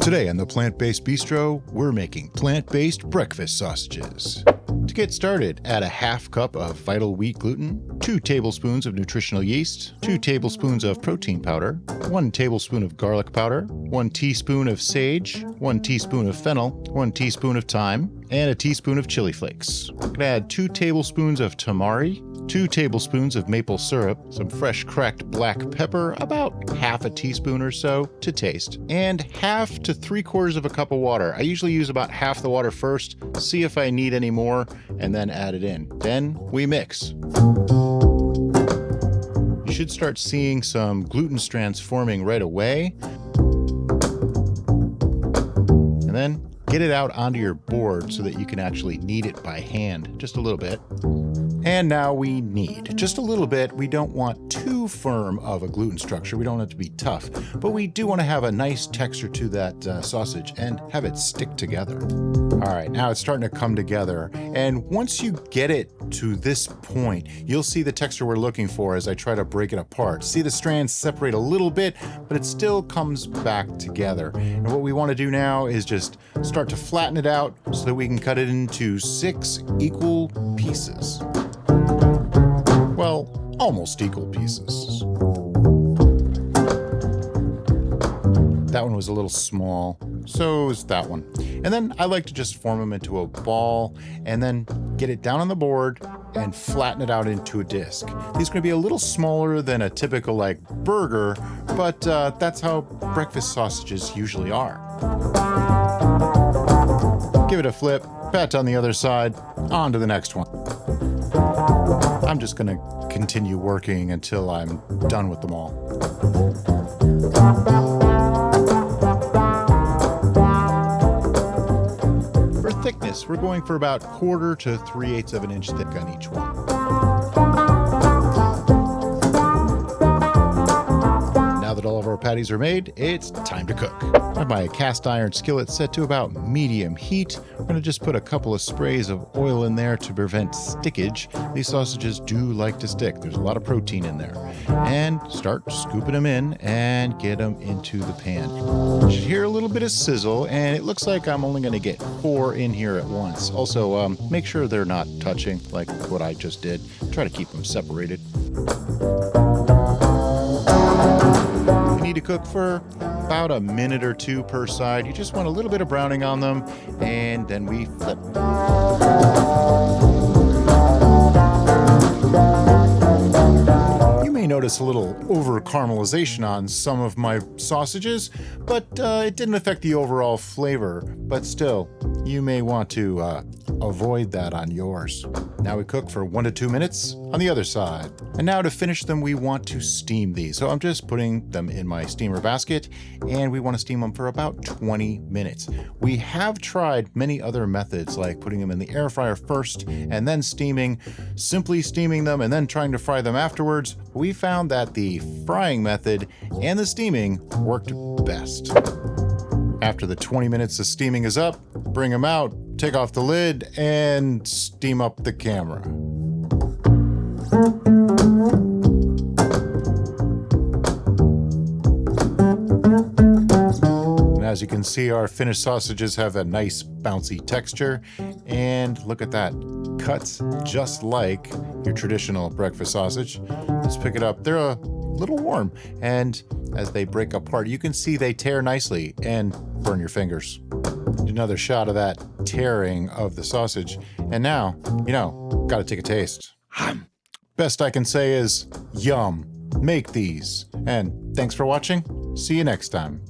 Today on the Plant-Based Bistro, we're making plant-based breakfast sausages. To get started, add a half cup of vital wheat gluten, 2 tablespoons of nutritional yeast, 2 tablespoons of protein powder, 1 tablespoon of garlic powder, 1 teaspoon of sage, 1 teaspoon of fennel, 1 teaspoon of thyme, and a teaspoon of chili flakes. We're going to add 2 tablespoons of tamari, 2 tablespoons of maple syrup, some fresh cracked black pepper, about half a teaspoon or so to taste, and half to 3/4 of a cup of water. I usually use about half the water first, see if I need any more, and then add it in. Then we mix. You should start seeing some gluten strands forming right away. And then get it out onto your board so that you can actually knead it by hand, just a little bit. And now we knead just a little bit. We don't want too firm of a gluten structure. We don't want it to be tough, but we do want to have a nice texture to that sausage and have it stick together. All right, now it's starting to come together. And once you get it to this point, you'll see the texture we're looking for as I try to break it apart. See the strands separate a little bit, but it still comes back together. And what we want to do now is just start to flatten it out so that we can cut it into 6 equal pieces. Well, almost equal pieces. That one was a little small, so is that one. And then I like to just form them into a ball and then get it down on the board and flatten it out into a disc. These are going to be a little smaller than a typical like burger, but that's how breakfast sausages usually are. Give it a flip, pat on the other side, on to the next one. I'm just going to continue working until I'm done with them all. For thickness, we're going for about 1/4 to 3/8 of an inch thick on each one. Now that all of our patties are made, it's time to cook. I have my cast iron skillet set to about medium heat. I'm going to just put a couple of sprays of oil in there to prevent stickage. These sausages do like to stick. There's a lot of protein in there. And start scooping them in and get them into the pan. You should hear a little bit of sizzle, and it looks like I'm only going to get 4 in here at once. Also, make sure they're not touching like what I just did. Try to keep them separated. Need to cook for about a minute or 2 per side. You just want a little bit of browning on them, and then we flip. You may notice a little over caramelization on some of my sausages, but it didn't affect the overall flavor. But still, you may want to avoid that on yours. Now we cook for 1 to 2 minutes on the other side. And now to finish them, we want to steam these. So I'm just putting them in my steamer basket, and we want to steam them for about 20 minutes. We have tried many other methods, like putting them in the air fryer first and then simply steaming them and then trying to fry them afterwards. We found that the frying method and the steaming worked best. After the 20 minutes of steaming is up, bring them out, take off the lid, and steam up the camera. And as you can see, our finished sausages have a nice bouncy texture. And look at that, cuts just like your traditional breakfast sausage. Let's pick it up. They're a little warm, and as they break apart, you can see they tear nicely and burn your fingers. Another shot of that tearing of the sausage. And now, gotta take a taste. Best I can say is yum. Make these. And thanks for watching. See you next time.